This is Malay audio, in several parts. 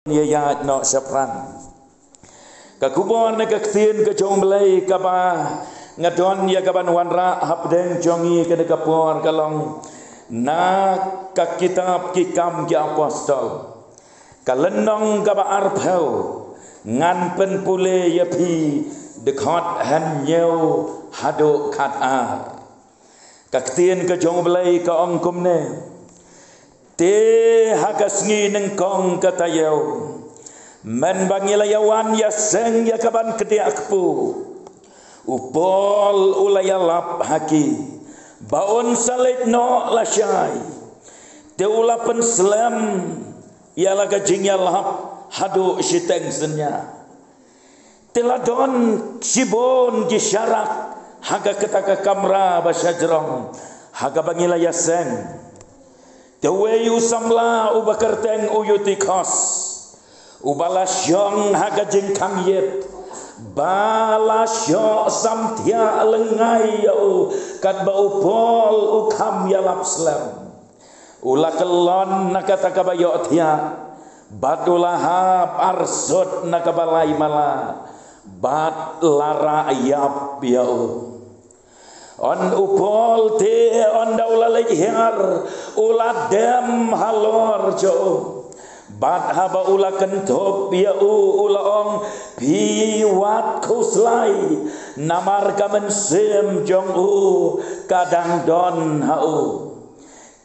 ya no sapran kakubon na kaktin ka chong belai ka ba ngadon ya kaban wanra hapdeng jongi ka dekapor kalong na ka kitab kikam ki apostol kalenong ka ba arphau ngan pen pule ya pi dekhot han nyeu hado khat ar kaktin ka chong belai ka ong kumne te hagasngi neng kong katayau men bangilayawan ya seng ya kaban kediakpu upol ulayalap haki baon salit no lasyai te ulapen selam ya laga jingya lap hadu siteng senya teladon sibon gisyarak haga ketaka kamra basyajrong haga bangilaya seng Tewei usamla ubakerteng uyutikos ubalasyong hagajing kangyet balasyo samtia lengai yau kat baupol ukam yalap slam ulakelon nakatakabayo tia badulahap arsut nakabalai mala bad lara ayap yau on upol te on daula leghar ula dem halor jo bad haba ula kentop ya ula ong piwat kuslai namar kamen sem jong kadang don hau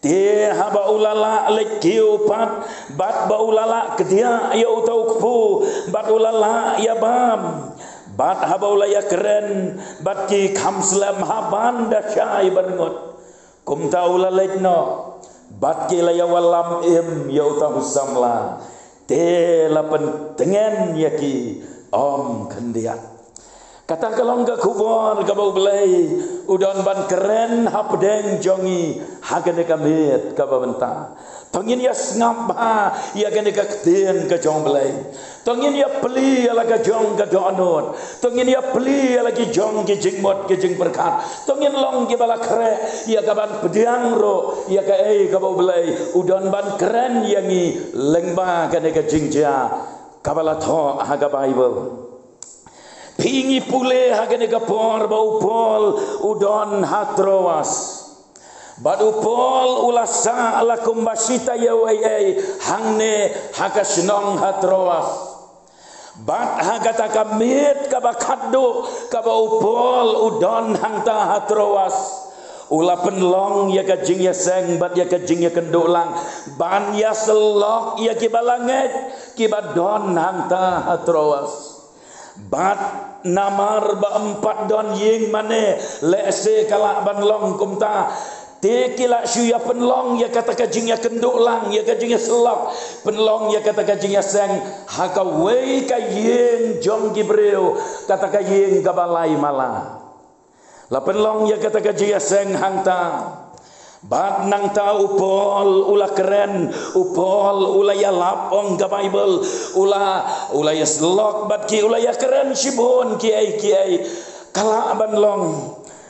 te haba ula la lekiu pat bad ba ula la kedia ya utau kupu bad ula la ya bam bat habaula ya keren bat ki khamslam haban da syai bangot kum taula letno bat ki la ya walam im ya utah samla te lapen tengen ya ki om kendia kata kalong ga kubon ga bau belai udon ban keren hapdeng jongi hagane kamit ka babenta tongin ya ngap ba ya gane ka kten ka jong belai tongin ya peli ala ka jong ka donot tongin ya peli ala ki jong ki jingmot ki jing berkat tongin long ki bala kre ya ka ban pediang ro ya ka ka bau belai udon ban keren yangi lengba gane ka jingja ka bala tho haga bible pingi pule hagane ka por bau pol udon hatrowas badu pol ulasa ala kumbasita yawai hangne hakasnong hatrowas bat hagata kamit kabakaddo kabau pol udon hangta hatrowas ula penlong ya kajing ya seng bat ya kajing ya kendolang ban ya selok ya kibalanget kibadon hangta hatrowas bat namar ba empat don ying mane lese kala ban long kumta te kila syuya penlong ya kata kajing ya kendolang ya kajing ya selok penlong ya kata kajing ya seng haka wei ka ying jong gibreu kata ka ying gabalai mala la penlong ya kata kajing ya seng hangta bat nang ta upol ula keren upol ula ya lapong ga bible ula ya selok bat ki ula ya keren sibon kiai kala ban long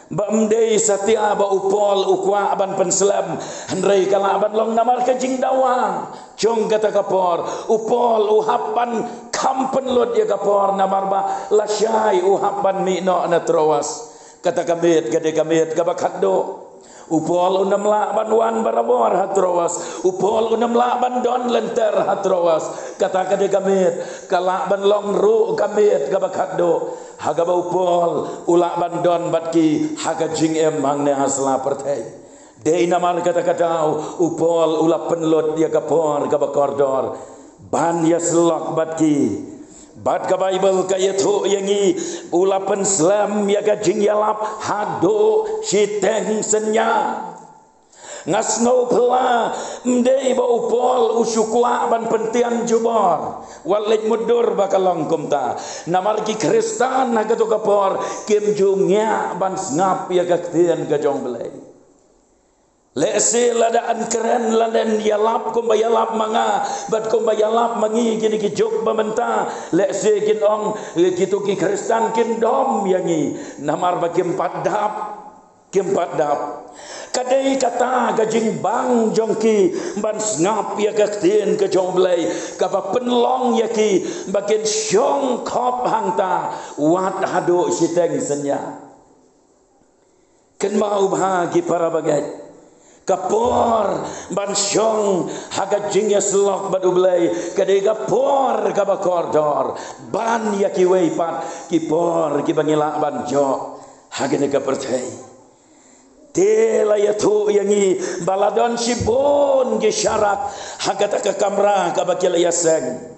ba mdei satia ba upol ukwa aban penselam hendrei kala aban long namar kajing dawang jong kata kapor upol uhapan kampen lot ya kapor namar ba lasyai uhapan mino na trowas kata kamit gade kamit gabakaddo upol unam la banwan barabor hatrowas upol unam la bandon lenter hatrowas kata kade kamit kala ban long ru kamit gabakaddo haga upol ula bandon batki haga jing em mangne hasla pertai dei namar kata upol ula penlot dia kapor gabakordor ban ya selok batki bat ka bible ka yatho yangi ula pen slam ya ka jing yalap hado siteng senya ngasno pela mdei ba upol usukwa ban pentian jubor walik mudur bakalong kumta namar ki kristan naga to kapor kim jungnya ban ngap ya ka ktian ka jong belai lese ladaan keren laden yalap kumbayalap manga bat kumbayalap mangi gini ki jok bamenta lese kin ong gitu ki kristan kin dom yangi namar ba kim padap kadai kata gajing bang jongki ban ngap ya kaktin ke jong belai kapa penlong ya ki bagian syong kop hangta wat hado siteng senya ken mau bagi para bagai kapor ban syong haga jingya selok badu belai kadai kapor kaba kordor ban ya ki wei pat kipor ki bangila ban jo haga ne kapertai tela ya tu yangi baladon sibon ge syarat hagata ka kamra ka bakil ya seng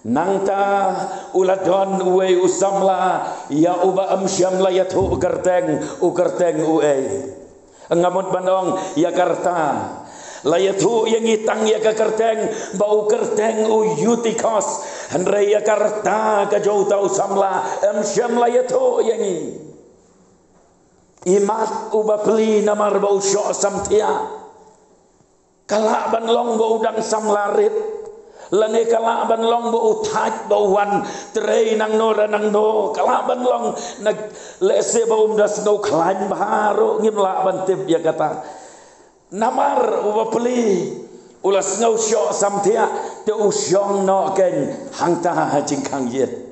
nangta uladon uwe usamla ya uba amsyam la ya tu kerteng uwe ngamut bandong ya karta la ya tu yangi tang ya ka kerteng bau kerteng u yutikos andre ya karta ka jauta usamla amsyam la ya tu yangi imat uba peli namar bau syok samtia kalak ban long bau udang samlarit lane kalak ban long bau utaj bau wan trei nang no ranang no kalak ban long nag lese bau das ngau klain baharu ngimla ban tip ya kata namar uba peli ulas ngau syok samtia te usyong no ken hangta jingkang yet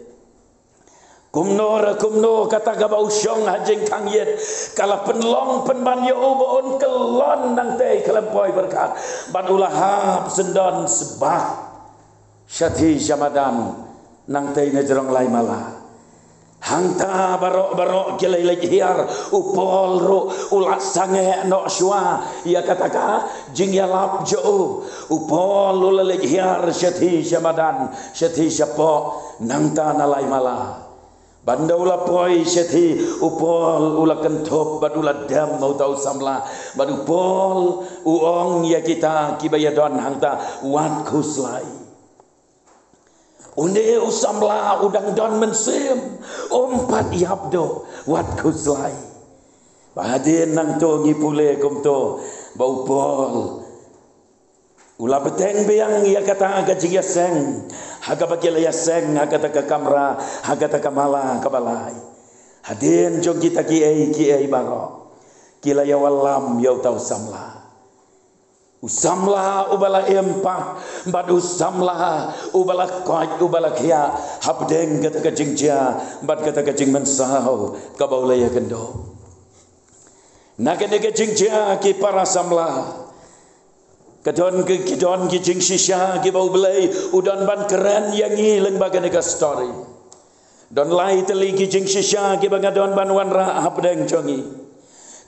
kumno kata gaba usyong hajing kang yet kala penlong penban yo boon kelon nang tei kelempoi berkat ban ulahap sendon sebah syati jamadan nang tei nejerong lai mala hangta barok gelai hiar upol ro ulat sange no syua ya kataka jing ya lap jo upol ulale hiar syati jamadan syati syapo nang ta nalai mala bandaula poi syati upol ula kentop badula dam mau tau samla badu pol uong ya kita kibayadon hangta wan kuslai unde usamla udang don mensim umpat yabdo wat kuslai badin nang to ngipule kumto bau pol ula beteng beang ya kata gaji seng haga bakil ya seng haga taka kamra haga taka mala kabalai hadin jong kita ki baro kila ya walam ya tau samla usamla ubala empat bad usamla ubala koi ubala kia habdeng kata kajingja bad kata kajing mensau kabaula ya gendo nakene kajingja ki para samla Kedon kijing sisya ki bau belai udan ban keren yang ngileng bagai nega story. Don lai teli kijing sisya ki bangadon ban wanra habdeng congi.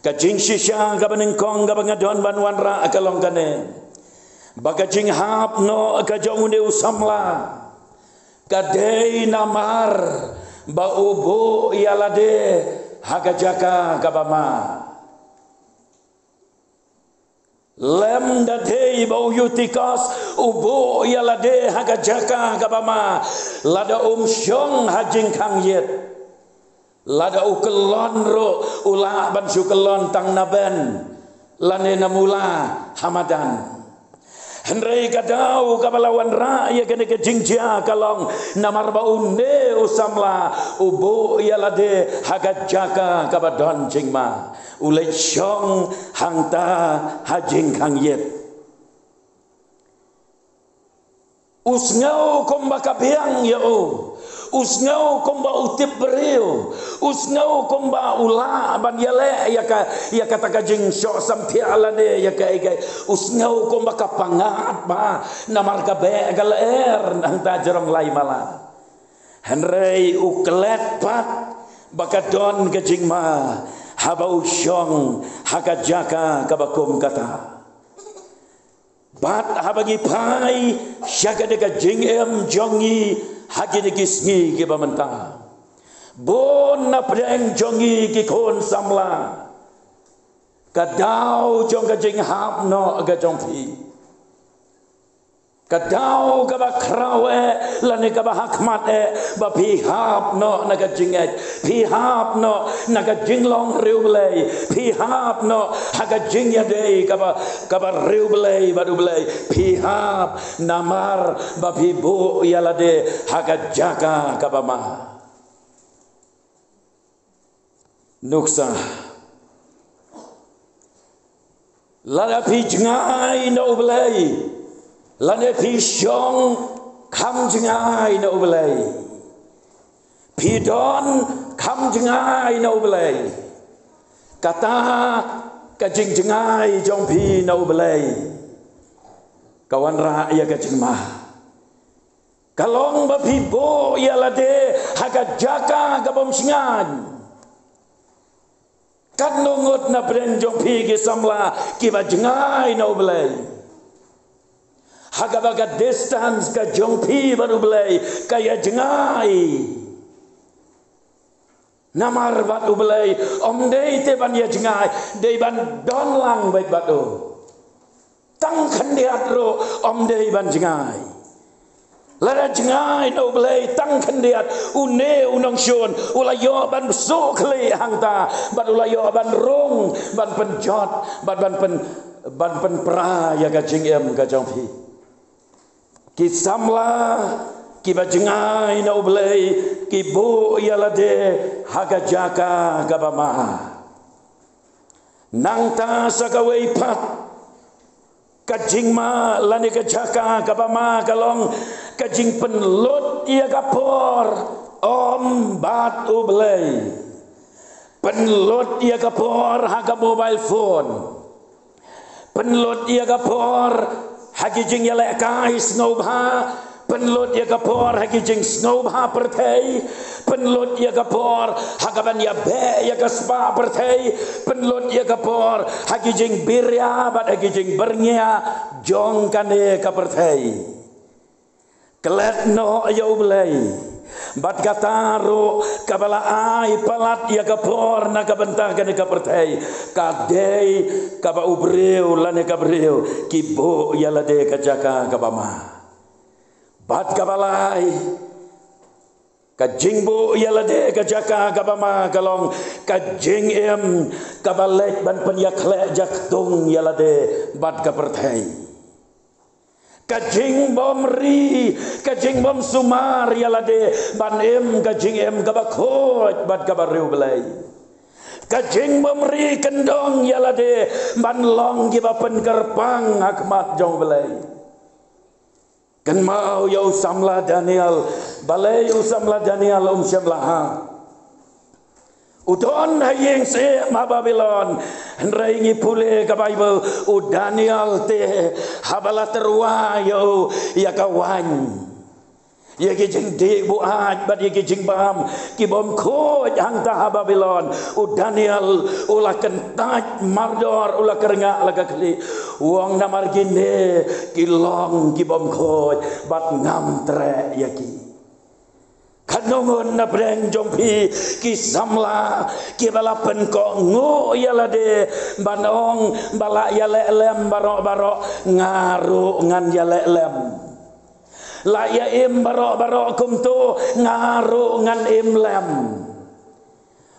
Kajing sisya ka banengkong ka bangadon ban wanra akalong kane. Bagajing hap no kajong unde usamla. Kadei namar ba ubu ialade hagajaka kabama. Lem dadei bau yutikas ubo yalade hagajaka kabama lada syong hajing kang yet lada ukelon ro ulah ban sukelon tang naben lane namula hamadan Henry kadau kabalawan raya kene ke jingja kalong namar baunde usamla ubo yalade hagajaka kabadon jingma ulai syong hangta hajing kang yet usngau komba kabiang ya usngau komba utip beriu usngau komba ula ban yale ya kata kajing syok sampiala ne ya kai usngau komba kapangat ba namar kabe galer nang ta jerong lai mala henrei uklet pat bakadon kajing ma habau syong hakajaka kabakum kata bat habagi pai syaka deka jingem jongi hagi digisngi ke bamenta bon na preng jongi ki kon samla kadau jong ka jing hap no ga jong phi kadau ka ba krawe lane ka ba hakmat ba phi hap no na ka jinget phi hap no na ka jinglong riulei phi hap no ha ka jingya dei ka ba riulei ba dublei phi hap namar ba phi bu yalade ha ka jaka ka ba ma nuksa lada pi jengai na ubelai lada pi syong kam jengai na ubelai pi don kam jengai na ubelai kata kajing jengai jong pi na ubelai kawan ra ya kajing mah kalong ba pi bo ya lade haga jaka gabom singan kat nungut na bren jong pi ki samla ki ba jengai na ubelai haga baga distance ka jong pi ba ubelai kaya jengai namar bat ubelai om dei te ban ya jengai dei ban don lang bait bat o tang khandiat ro om dei ban jengai lara jengai no ubelai tang khandiat une unong sion ulayo ban so kle hang ta bat ulayo ban rong ban penjot ban pen pra ya ga jing em ga jong pi ki samla ki ba jengai na ubelai ki bo ya lade haga jaka gabama nang ta sakawai pat kajing ma lani ka jaka gabama kalong kajing penlut ia kapor om bat ubelai penlut ia kapor haga mobile phone penlut ia kapor hagi jing ya lek kais ngobha penlut ya kapor hagi jing snow ha pertai penlut ya kapor hagaban ya be ya kaspa pertai penlut ya kapor hagi jing birya bat hagi jing bernya jong kane ka pertai kelet no ya ubelai bat kataro kabala ai palat ya kapor na kabentah kane ka pertai kadei kaba ubreu lane ka breu kibo ya lade ka jaka kabama bat kabalai kajing bu ia lade kajaka kabama kalong kajing em kabalek ban penyak lek jaktung ia lade bat kapertai kajing bom ri kajing bom sumar ia lade ban em kajing em kabakot bat kabareu belai kajing bom ri kendong ia lade ban long kibapen kerpang akmat jong belai kan mau ya usamla Daniel balai usamla Daniel syamlah udon hayeng se ma Babylon nraingi pule ka Bible u Daniel te habala terwa yo ya kawan ya ki jing de bu aj bad ya ki jing bam ki bom ko hang ta Babylon u Daniel ulah kentaj mardor ulah kerenga laga kli wong namar gine ki long ki bom ko bat ngam tre ya ki kanongon na breng jompi ki samla ki balapen ko ngo ya lade banong bala ya lem baro ngaru ngan ya lem la ya im baro kum tu ngaru ngan im lem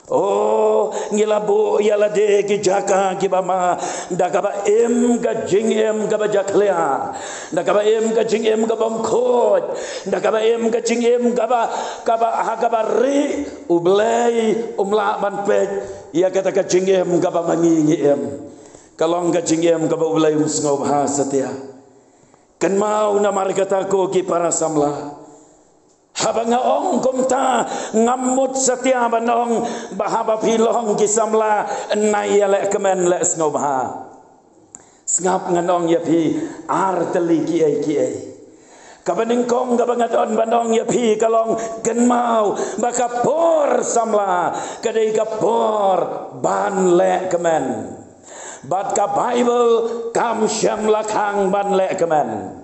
oh ngilabu ya lade ki jaka ki bama da ka ba im ka jing em ka ba jaklia da ka ba im ka jing em ka bam khot da ka ba im ka jing em ka ba ha ka ba ri ublai umla ban pet ya kata ka jing em ka ba mangi em kalong ka jing em ka ba ublai musngau ha setia kan mau na markata ko ki para samla habang ong kumta ngamut setia banong bahaba pilong ki samla nai lek kemen lek snobha ngap nganong ya pi arteli ki ai kabening kong gabangaton bandong ya pi kalong gen mau bakapor samla kadai kapor ban lek kemen bat ka Bible kam syam lakang ban lek kemen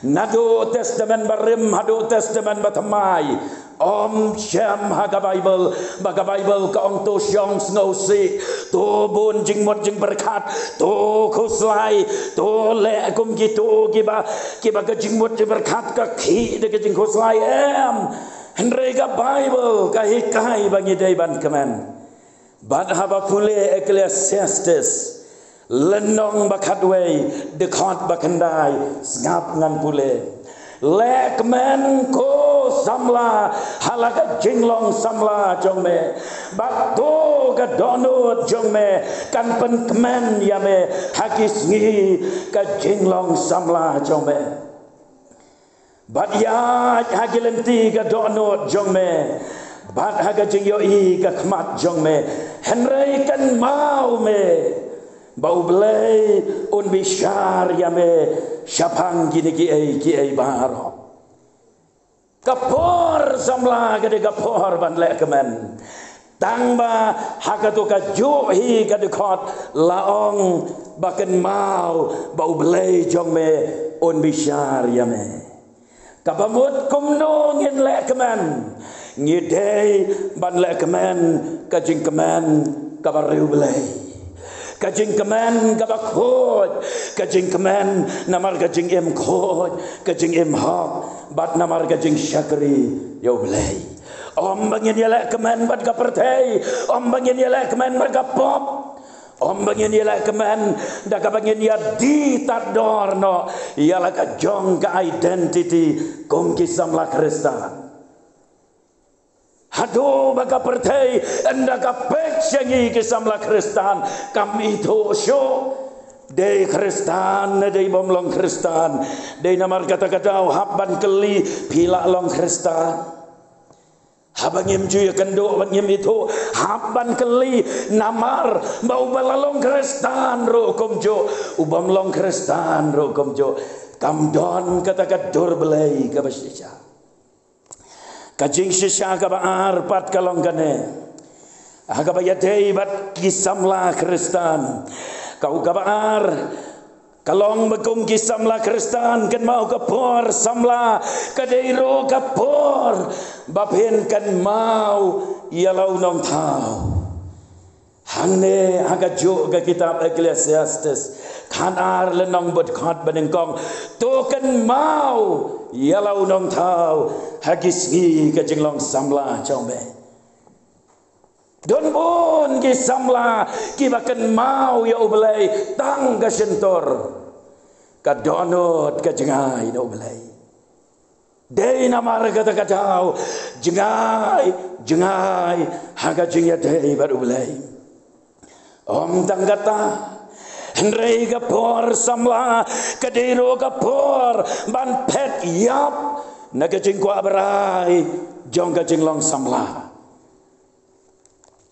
nado testament barim hado testament batamai om syam haga Bible baga Bible ka ong to syong snosi to bun jing mot jing berkat to khuslai to le kum gitu kiba ka jing mot jing berkat ka khi de ka jing khuslai em henre ka Bible ka hikai bangi dai ban kemen bat haba pule Ecclesiastes lenong bakatway dekot bakandai ngap ngan pule lek men ko samla halaka jinglong samla jong me bat do ka donut jong me kan pen kemen ya me hakis ngi ka jinglong samla jong me bat ya hagilenti ka donut jong me bat haga jing yo i ka khmat jong me henrei kan mau me bau belai un bishar ya me syapang gini ki ai baro kapor samla gade kapor ban le kemen tang ba hakatu ka ju hi ka de khot laong baken mau bau belai jong me un bishar ya me kapamut kumno ngin le kemen ngidei ban le kemen ka jing kemen ka bariu belai kajing kemen kabakot kajing kemen namar kajing em khot kajing em hak bat namar kajing syakri yo belai om bangin yala kemen bat ka pertai om bangin yala kemen bat ka pop om bangin yala kemen da ka bangin ya di tador no yala ka jong ka identity kong kisamla Kristen hado baka pertai anda ka pek syangi kisamla Kristen kami itu syo dei Kristen dei bomlong Kristen dei namar kata-kata habban keli pila long Kristen habangim ju kendo bangim itu habban keli namar bau balalong Kristen ro komjo ubam long Kristen ro komjo kamdon kata-kata dur belai ka basisha kajing sisa kabar pat kalong gane agabaya dei bat kisamla Kristen kau kabar kalong begong kisamla Kristen kan mau kapor samla kadeiro kapor bapen kan mau ialau nong tau hangne aga jo ga kitab Ecclesiastes khanar lenong bot khat benengkong to kan mau ialau nong tau hagis hi ka jinglong samla chombe don bon ki samla ki bakan mau ya ublai tang ka sentor ka donot ka jengai no ublai dei namar kata katau jengai haga jingya dei bar ublai om tanggata henrei ka por samla kadero ka por ban pet yap naga jingkwa berai jong ka jinglong samla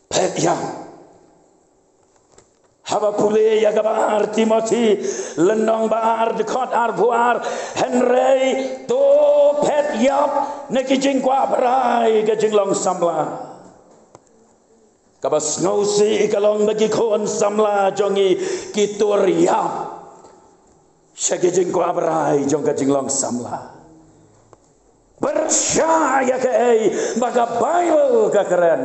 pet yap haba pule ya ka bar Timothy lenong bar dekot ar buar henrei to pet yap naga jingkwa berai ka jinglong samla kabas ngausi kalong bagi kon samla jongi kitur yap syagi jing ko abrai jong ka jinglong samla percaya ke baga Bible ka keren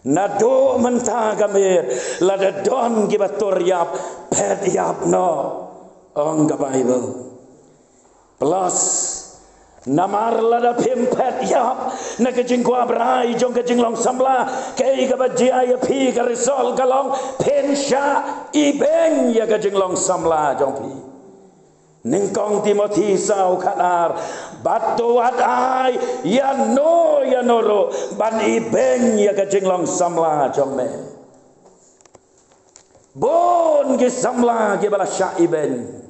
nado menta kamir lada don gibatur yap pet yap no ong ka Bible plus namar lada pimpet yap na kajing ko abrai jong kajing long samla kay kabaji ay pi ka risol kalong pensya ibeng ya kajing long samla jong pi ningkong Timothy sao kanar batu at ay ya noro ban ibeng ya kajing long samla jong me bon ki samla ki bala sya ibeng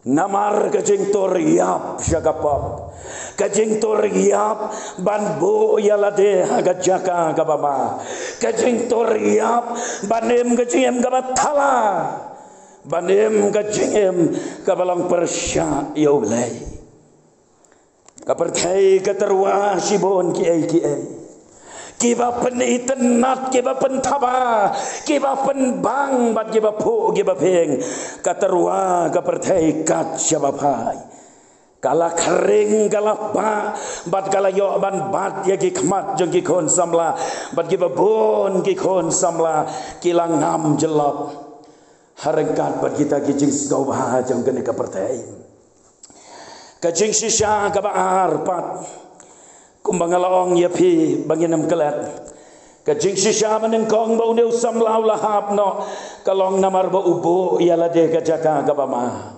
namar kajing tor yap syagapap kajing tor yap ban bo yalade haga jaka kababa kajing tor yap banem kajing gabatala banem kajing kabalang persya yoblay kapertai katerwa sibon ki kiba pen itenat kiba pen taba kiba pen bang bat kiba pu kiba peng katerwa kapertai kat syabapai kala kering kala pa bat kala yo ban bat ya ki khmat jong ki kon samla bat kiba bon ki kon samla kilang ngam jelap harekat bat kita ki jing sgau ba jong kene kapertai kajing sisya kabar pat kumbangalong yapi banginam kelat kajing sisya menengkong bau neu samlau lahap no kalong namar ba ubo yala de kajaka kabama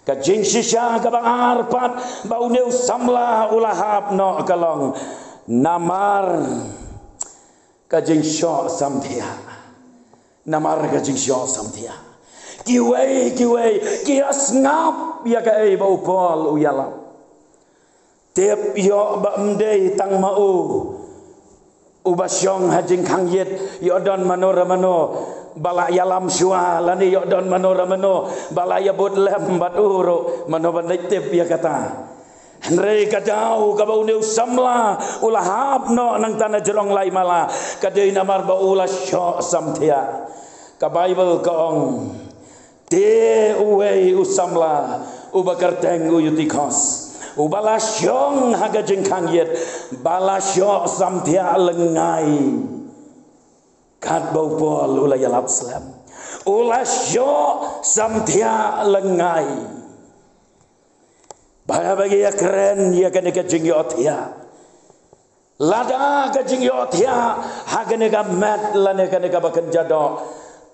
Kajing sisya kabang arpat bau neu samla ulahap no kalong namar kajing syok samtia. Namar kajing syok samtia. Kiwei kias ngap ya kai bau pol uyalap. Tiap yo ba mdei tang mau ubasyong hajing kangyet yo don manora mano bala yalam syua lani yo don manora mano bala ya bot lem bat uro mano banditip ya kata Henry kadau kabau neu samla ulah hap no nang tanah jerong lai mala kadai namar ba ulah syok samtia ka Bible kaong te uwei usamla ubakar teng uyutikos ubalasyong haga jengkang yet balasyok samtia lengai kat bau pol ulah yalap selam ulasyok samtia lengai bahaya bagi ya keren ya kene kajing yot ya lada kajing yot ya haga nega mat lane kene kabakan jado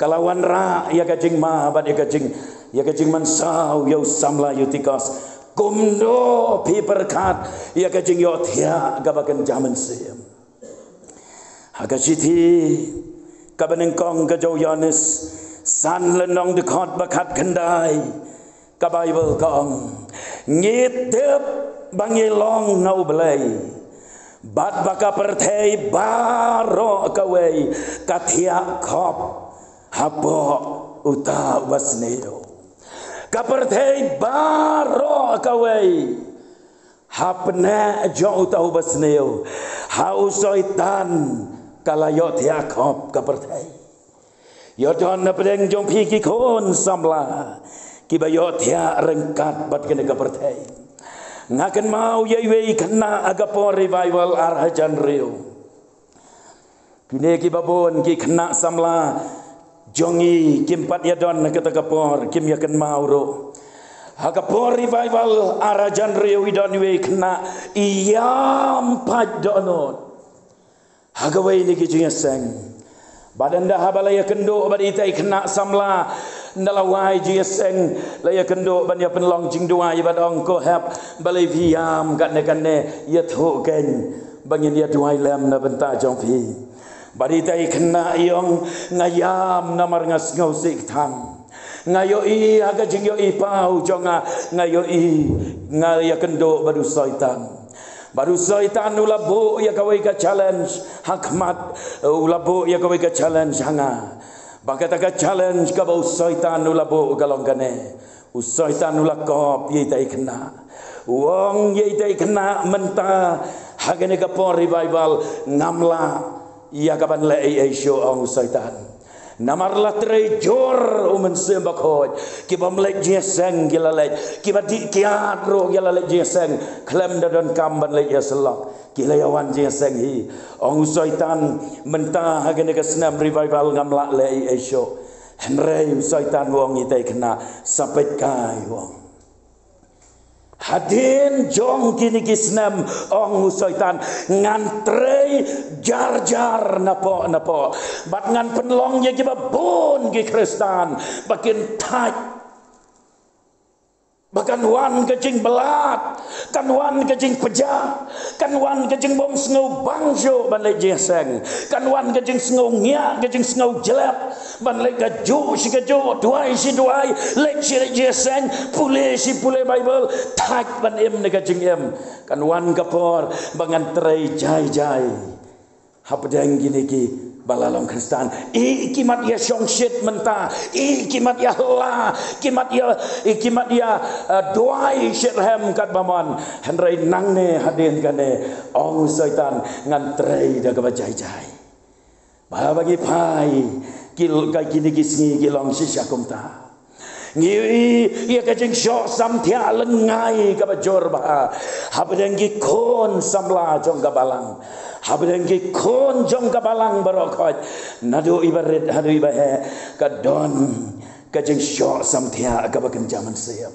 kalawan ra ya kajing ma bad ya kajing mansau ya samla yutikos kumdo piperkat ya kajing yot ya kabakan jaman sim haga siti kabanengkong kajau Yohanes san lenong dekat bakat kendai ka Bible kong ngitep bangilong nau belai bat baka pertei baro kawai katia kop hapo uta wasneo kapertei baro kawai hapna jo uta wasneo hau soitan kalayot Yakob kapertei yodon na pedeng jong piki kon samla kibayot ya rengkat bat kene kapertei ngaken mau yewe kena agapo revival arhajan rio kine kibabon ki kena samla jongi kimpat yadon kata kapor kim yaken mau ro agapo revival arhajan rio idon we kena iyam pad donot hagawai ni kijunya seng badan dah balaya kendo bad itai kena samla ndalawai juya seng laya kendo ban ya penlong jing dua ibad ongko hap balai viam kat ne ya tho ken bangin ya dua lem na benta jong pi bad itai kena iong ngayam namar ngas ngau sik thang ngayo i aga jing yo i pau jonga ngayo i ngaya kendo badu soitan baru syaitan ulabu ya kawai ka challenge hakmat ulabu ya kawai ka challenge hanga bakata ka challenge ka bau syaitan ulabu galong kane syaitan ulakop ye tai kena wong ye tai kena menta hagane ka por revival ngamla ya kaban le ai show ong syaitan namar la tre jor umen sembakoj kiba mlek jeseng gilalej kiba di kiat ro gilalej jeseng klem dadon kamban le yeselok kilayawan jeseng hi ong syaitan menta hagene ka snam revival ngamla le esho henrei syaitan wong itai kena sampai kai wong hadin jong kini kisnam ong syaitan ngantrei jar napo bat ngan penlong ye kiba bon ki Kristan bakin taj bahkan wan kecing belat kan wan kecing pejah kan wan kecing bom sengau bangjo ban le jeseng kan wan kecing sengau ngia kecing sengau jelap ban le gaju si gaju duai si duai le si jeseng pule si pule Bible tak ban em ne kecing em kan wan kapor bangan trai jai hapdeng gini ki balalong Kristan kimat ya syongshit menta kimat ya la kimat ya doai shirhem kat baman henrei nangne hadin kane ong syaitan ngantrei da ka jai bagi pai kil ka kini kisni kilong sisyakum ta ngi ia kajeng syok samtia lengai ka bajor ba habdeng ki kon samla jong ka balang habdengki kon jong kabalang barokot nadu ibarit hadu ibahe kadon kajeng syok samtia kabakan jaman siam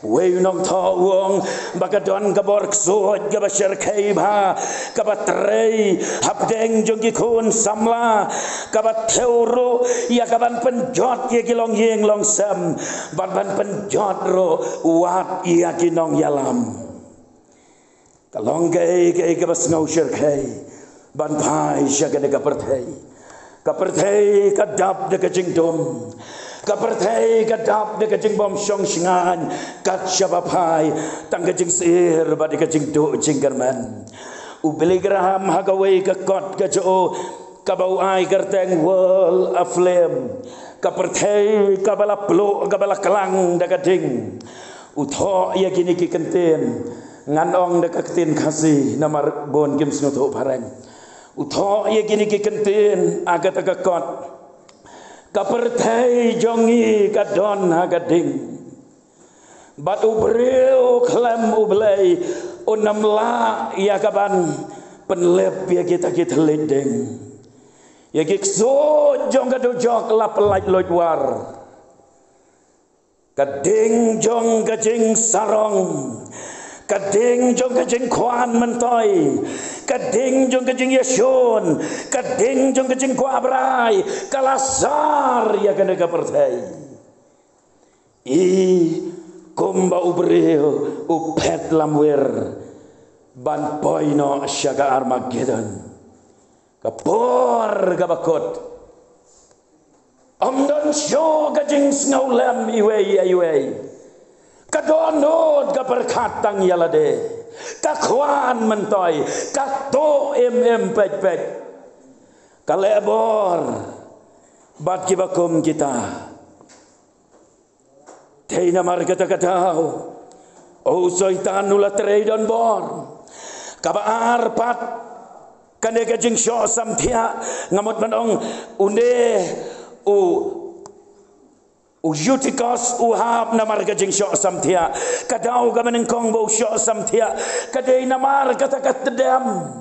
Wei nong tho wong bagadon kabor ksot gabashar kaiba kabatrei habdeng jongi kun samla kabateuro ya kaban penjot ye kilong yeng long sam ban penjot ro wat ya kinong yalam kalong gay kabas ngau shar kai ban pai shagane kaperthei kadap de kajingdom kaperthei kadap de kajing bom shong shingan kat shabapai tang kajing sir badi kajing do jinggerman ubeli graham hagawei ka kot ka jo kabau ai kerteng wol aflem kaperthei kabala plo kabala kelang de kajing utho ya gini ki kenten nganong de kaktin kasih namar bon kim snutho pareng utho ye gini ki kenten agat agakot kaperthei jongi kadon hagading bat ubreu klam ublei unamla ya kaban penlep ya kita lendeng ya kikso jong kadojok lapelai lojwar kading jong kajing sarong kading jong kajing kwan mentoi kading jong kajing yasun kading jong kajing kwa abrai kalasar ya kena kaperthei I kumba ubreo upet lamwer ban poino syaga Armageddon kapor kabakot omdon syo kajing snaulam iwei kadonod kaperkatang yalade kakwan mentoy kato pek kalebor bat kibakum kita teina mar kata o soitan nula treidon bor kabar pat kane kajing syo samthia ngamot manong unde ujutikos uhab namar kajing syok samthia kadau kamenengkong bau syok samthia kadai namar kata katedam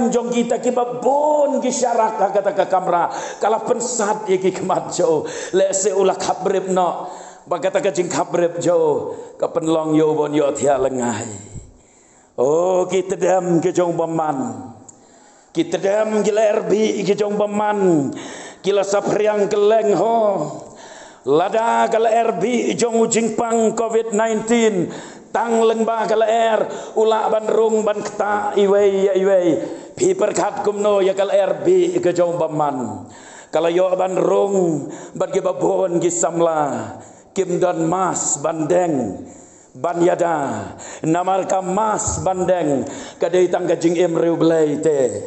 jong kita kibabon kisyarak kata kamera kala pensat iki kemat jo lese ulah kabrib no bagata kajing kabrib jo kapenlong yo bon yo thia lengai oh kitedam ke jong baman kitedam gilerbi ke jong baman kila sapriang keleng ho lada kala RB jong ujing pang COVID-19 tang lengba kala ula bandrung ban keta iwei pi perkat kumno ya kala RB ke jong baman kala yo bandrung ban ke babon ki samla kim don mas bandeng ban yada namar ka mas bandeng kadai tang gajing emreu blai te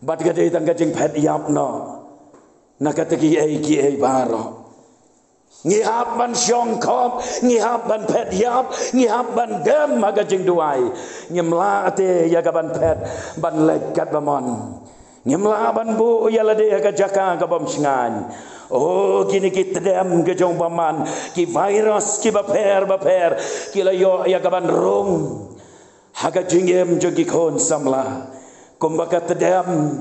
bat kadai tang gajing phet yap no nakateki ai baro ngihap ban syongkop ngihap ban pet yap ngihap ban dem magajing duai ngimla ate ya ban pet ban lekat bamon ngimla ban bu ya lade ka jaka ka bom singan oh kini kita dem ke jong baman ki virus ki baper ki layo ya ban rong hagajing em jogi kon samla kumbaka tedem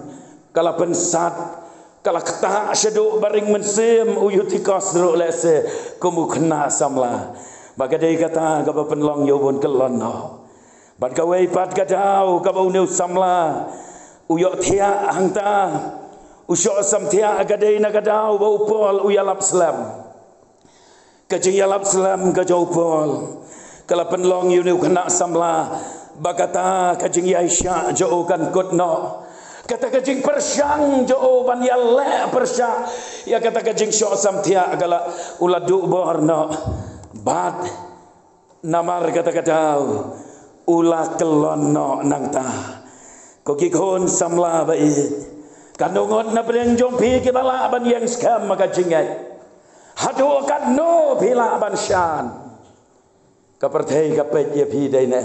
kala pensat kala kata syaduk baring mensim uyutikos ro lese kumu kena samla bagadai kata gaba penlong yobon kelono bad kawai pat kadau gaba uneu samla uyok thia hangta usyo sam thia agadai na kadau bau pol uyalap selam kajing yalap selam kajau pol kala penlong yuneu kena samla bagata kajing Aisyah jo kan kutno kata kajing persyang jo ban ya le persya ya kata kajing syok samthia agala uladu borno bat namar kata ula kelono nangta koki kon samla bai kanongot na breng jompi ke bala ban yang skam maka jingai hadu kan no pila ban shan kaperthei kapet ye phi dai na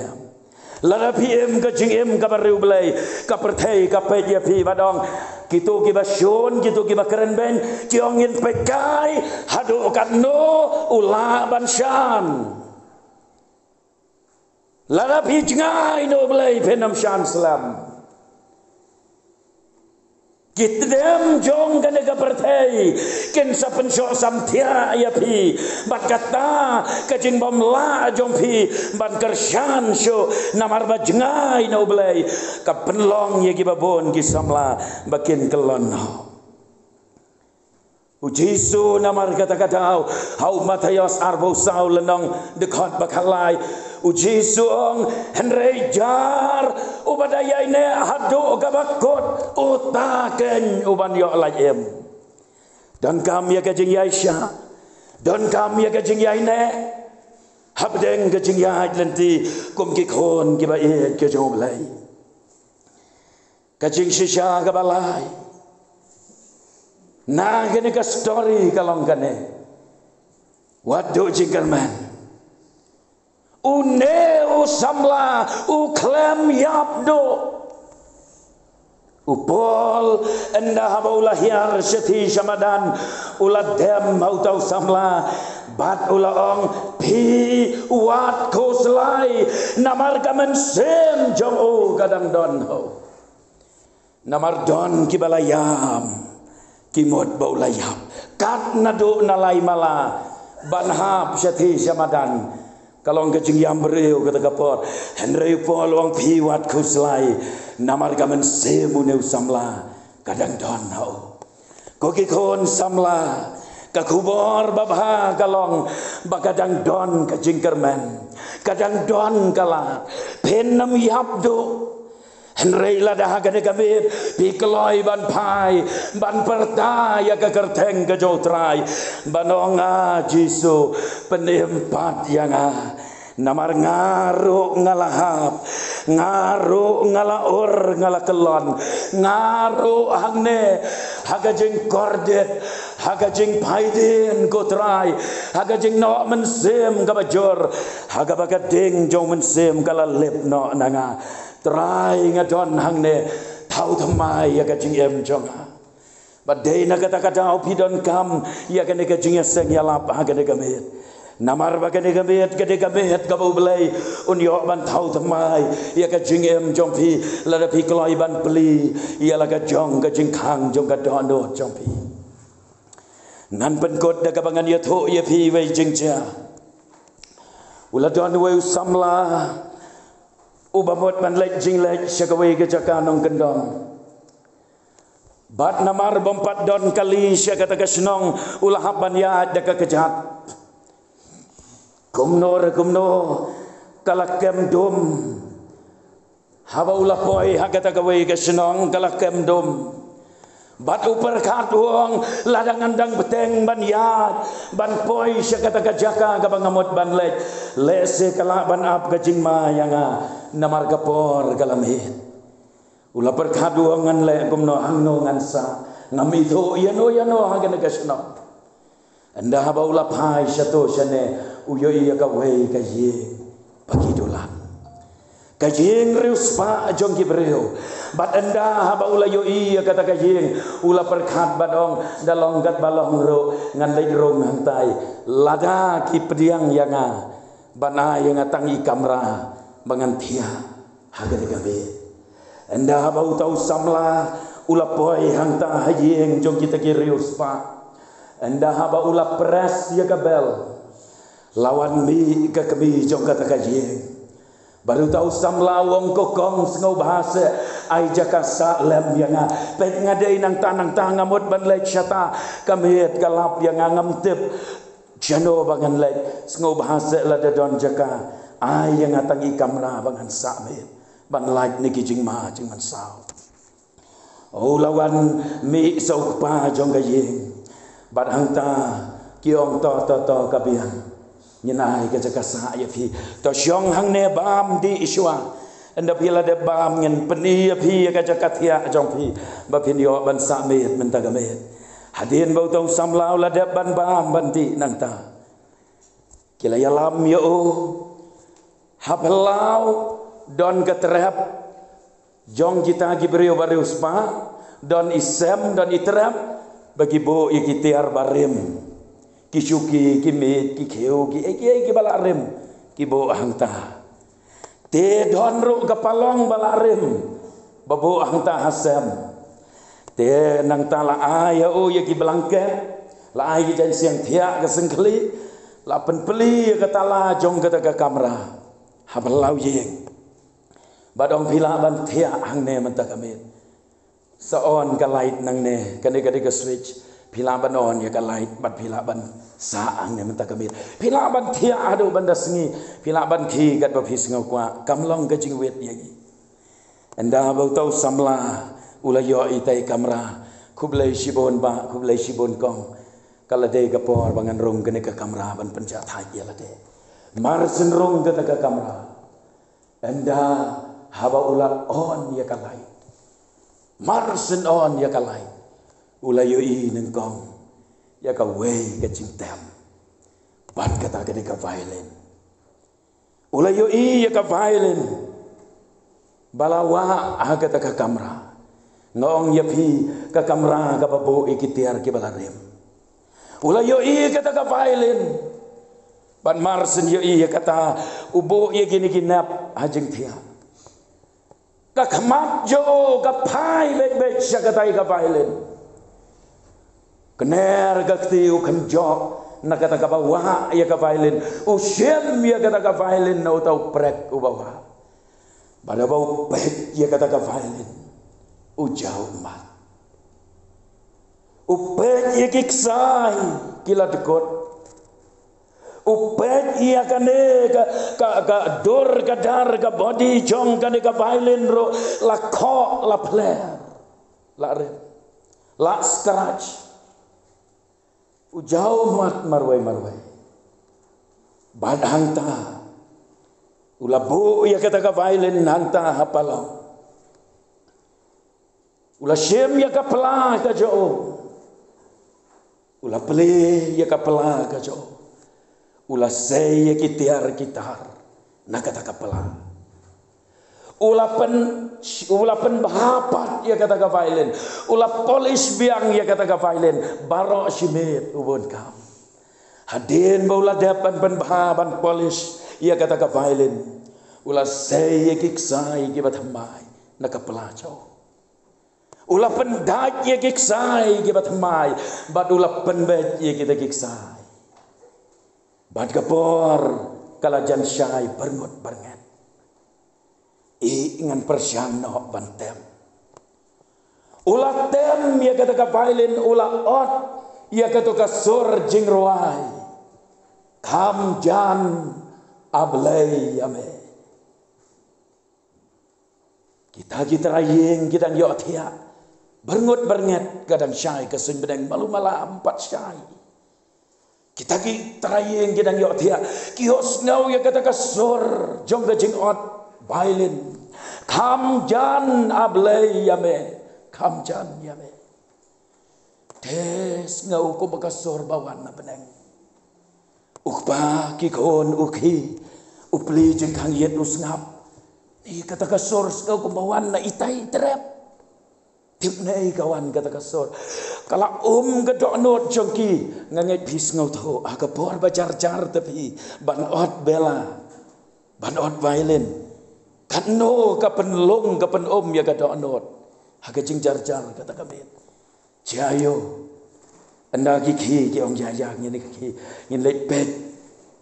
lada PM ke jingim kabareu belai kaperthei kapet ye phi badong kitu ki basyun kitu ki bakeren ben ciongin pekai hadu kanno ula banshan lada phi jingai no belai penam shan salam Kitdem jong kan ga pertai ken sa pensyo samtia ya pi bat kata kajing bom la jong pi ban kershan syo namar ba jengai no blai ka penlong ye gi babon gi samla bakin kelon Ujisu namar kata-kata hau matayos arbo sau lenong dekot bakalai Ujisu ong henrei jar ubadaya ine hadu gabakot utaken uban yo lajem dan kami kajing yaisha dan kami kajing yaine habdeng kajing yai lenti kum ki khon ki ba e ke jom lai kajing shisha gabalai nah gini ke story kalong kane wadu jingkerman une usamla uklem yapdo upol enda habaulah hiar syati syamadan ulat dem mautau samla bat ulaong pi wat koslai namar kamen sem jong o kadang don ho namar don kibalayam kimot baulayap kat nado nalai mala banhab syati syamadan kalong kecing yang bereu kata kapor henrei polong piwat kuslai namar kamen semune samla kadang don hau koki kon samla kakubor babha kalong bakadang don kecing kermen kadang don kala penam yapdo Henrei ladah gane kabir pikloi ban pai ban pertaya ke kerteng ke jotrai banonga jisu penempat yang namar ngaru ngalahap ngaru ngalaur ngalakelon ngaru hangne hagajing kordet hagajing paidin kotrai hagajing no mensem kabajor hagabagading jong mensem kala lep no nanga trai ngadon hangne tau thamai ya kajing em jonga badai na kata-kata opidon kam ya kane kajing seng ya lap ha kane gamet namar ba kane gamet kabau belai unyo ban tau thamai ya kajing em jompi lada pi kloi ban peli ya la kajong kajing khang jong kadon do jompi nan penkot da kabangan ya tho ya pi wei jingja uladon wei samla ubamot man lek jing lek syakawai ke jakanong kendong bat namar bompat don kali syakata kasnong ulahaban ya deka kejat kumno kalakem dum haba ulah poi hakata kawai kasnong kalakem dum bat upar katuang ladang andang beteng ban yad ban poi syakata kajaka kabangamot ban lek lese kala ban ap kajing mayanga namar kapor kalamhit ula perkadu ngan le kumno hangno ngan sa ngamito yano hagan kasno anda haba ula pai syato syane uyo iya kawai kaye pakidolan kajing rius pa jong kibreo bat anda haba ula yo iya kata kajing ula perkat badong dalong gat balong ro ngan le rong hantai lada ki pediang yanga bana yang tangi kamera mengantia haga gabe anda bau tau samla ula poi hangta hajing jong kita kirius pa anda haba ula pres ya kabel lawan mi ke kemi jong kata kajing baru tau samla wong kokong sengau bahasa ai jakasa lem yang pet ngadai nang tanang tangamot ban lek syata kamet galap yang ngamtip jano bangan lek sengau bahasa la don jaka ai yang atangi kamera bangan sakmet ban like niki jing ma jing man sao oh lawan mi sau pa jong gayeng bat hangta kiong to kabiang nyenai ke jakasa ya phi to syong hang ne bam di iswa anda bila de bam ngen peni ya phi ke jakatia jong phi ba phin yo ban sakmet mentagamet hadin bau tong samlau la de ban bam banti nang ta kila yalam yo habelau don keterap jong kita gibreo baru spa don isem don iterap bagi bo ikitiar barim kisuki kimit kikeu ki balarim ki bo hangta te don ru kapalong balarim babo hangta hasem Te nang ta la ai ya ki belangket, la ai ki jan siang thia ka sengkli, la pen peli ka tala jong ka ta ka kamera. Habalau yeng. Badong pila ban thia hang ne man ta kamit. Sa on ka light nang ne, kani ka switch. Pila ban on ya ka light, bat pila ban sa ang ne man ta kamit. Pila ban thia adu ban da sengi, pila ban khi kat ba phis ngau kwa, kamlong ka jing wet yagi. Anda bau tau samla ulayo itai kamera, kublai shibon ba, kublai shibon kong. Kala de ka por bangan rong kani ka kamera ban penjat haji la de. Mar sen rong ka ka kamera. Anda haba ula on ya kalai. Mar sen on ya kalai. Ulayo i neng kong ya ka wei ka cintam. Ban kata kani ka violin. Ulayo i ya ka violin. Balawa aga ka kamera. Ngong ya pi ka kamera ka babo ikitiar ki balarem. Ulayo i kata ka violin. Ban marsen yo i kata ubo ye gini ginap hajeng thia. Ka khamat jo ka phai be sya kata ka violin. Kener ka tiu kan jo na kata ka bawa ya ka violin. U shem ya kata ka violin na utau prek u bawa. Pada bau pet ya kata ka violin. U jauh mat. U pet ye kiksai kila dekot. Upet ia kane ka dor ka dar ka body jong kane ka violin ro la ko la player la rem la scratch ujau mat marwai bad hangta ula bo ia kata ka violin hangta hapalo ula shem ia ka pla ka jo ula play ia ka pla ka jo ula saya kitiar gitar nak kata kapala ula pen bahapat ya kata ka violin ula polish biang ya kata ka violin barok simit ubon kam hadin baula dapat pen bahaban polish ya kata ka violin ula saya kiksai gibat hamai nak kapala jo ula pen daj ya kiksai gibat hamai bad ula pen bet ya kita kiksai. Bad kapor kalajan syai berngot bernget. I ingan persyano bantem. Ulah tem ya kata ka violin ulah ot ya kata ka sur jing ruai. Kam jan ablay yame. Kita rayeng kita yok tia. Berngot bernget kadang syai kesun bedeng malu malam 4 syai. Kita ki terayeng kita yok dia kios ngau ya kata kasur jong ke jing ot violin kam jan ablay yame kam jan yame tes ngau ko bakasur bawan na beneng ukba ki kon ukhi upli jing kang yet usngap ni kata kasur ngau ko bawan na itai trep tip nei kawan kata kasur kala gedok not jongki ngangai pis ngau tho aga por bajar jar tapi ban ot bela ban ot violin kan no ka penlong ka penom ya gadok not aga jing jar jar kata kami jayo anda ki ong jaya ngene ki ngin le pet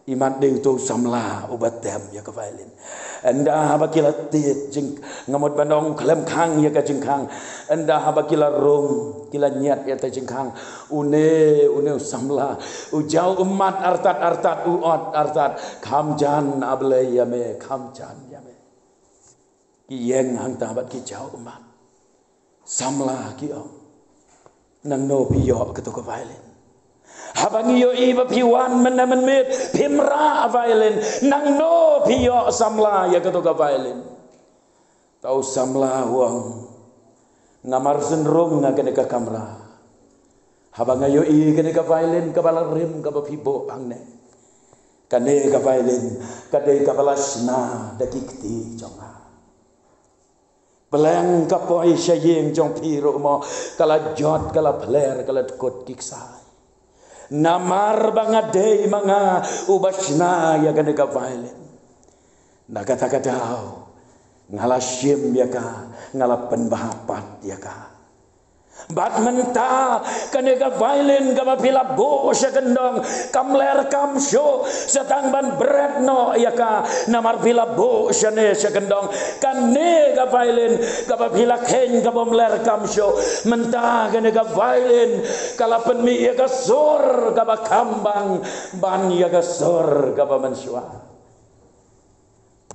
imat deu tu samla ubat tem ya ka violin anda habakila tit jing ngamot bandong klem khang ya ka jing khang anda habakila rong kila nyat ya ta jing khang une samla ujau umat artat uot artat khamjan ablay yame khamjan yame ki yeng hang ta bat ki jau umat samla ki om nang no piyo ka to ka violin habang iyo iba piwan menamen mit pimra violin nang no piyo samla ya keto ka violin tau samla huang ngamar senrong nga kene ka kamera habang iyo i kene ka violin ka balarim ka pibo angne kane ka violin kade ka balasna dakikti jonga peleng ka poi syayeng jong piro mo kala jot kala pler kala kot kiksai namar bangadei mga ubasna ya gane ka violin nagata-gatao ngalasyim ya ka ngalapan bahapat ya ka Bat menta kanega violin gaba pila bo sa kendong kamler kam show setang ban bretno yaka namar pila bo sa ne sa kendong kanega violin gaba pila ken gaba mler kam show menta kanega violin kalapan mi yaka sor gaba kambang ban yaka sor gaba mensua.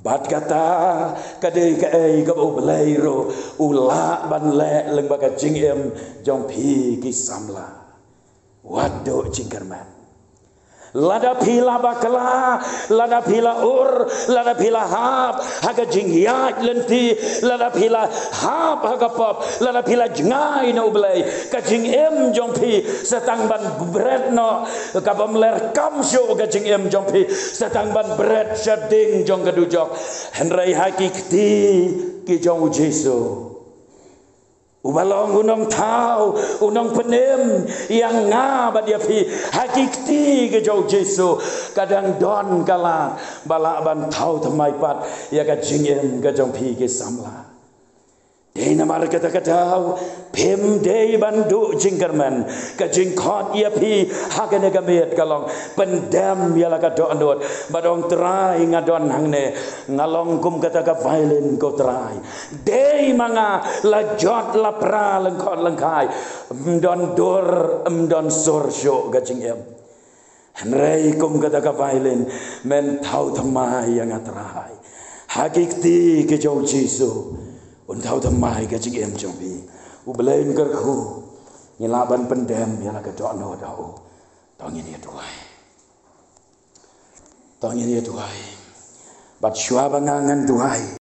Bat kata kadai kai gabo belairo ula ban le leng baga jingem jong pi ki samla wado jingkerman lada pila bakla lada pila ur lada pila hap haga jingyat lenti lada pila hap haga pop lada pila jengai na ublay ka jingem jong pi setang ban bread no kabam ler kam syo ka jingem jong pi setang ban bread shading jong kadujok henrai hakikti ki jong Jesu ubalong unong tau unong penem yang ngaba dia pi hakikti ke jauh Jesu kadang don kala bala ban tau temai pat ya ka jingem ke jong pi ke samla dei namar kata pem dei bandu jingkerman ka jingkot ya pi hakane gamet kalong pendam ya la ka do andot badong trai ngadon hangne ngalong kum kata ka violin ko trai dei manga la jot la pra lengkot lengkai mdon dor mdon sorsyo ka jingem henrei kum kata ka violin men tau thamai yang atrai hakikti ke jauh Jesu untau tamai ka jing em jong bi ubelain kerku nyilaban pendem biala ka dono dau tongin ya tuai bat syua bangangan tuai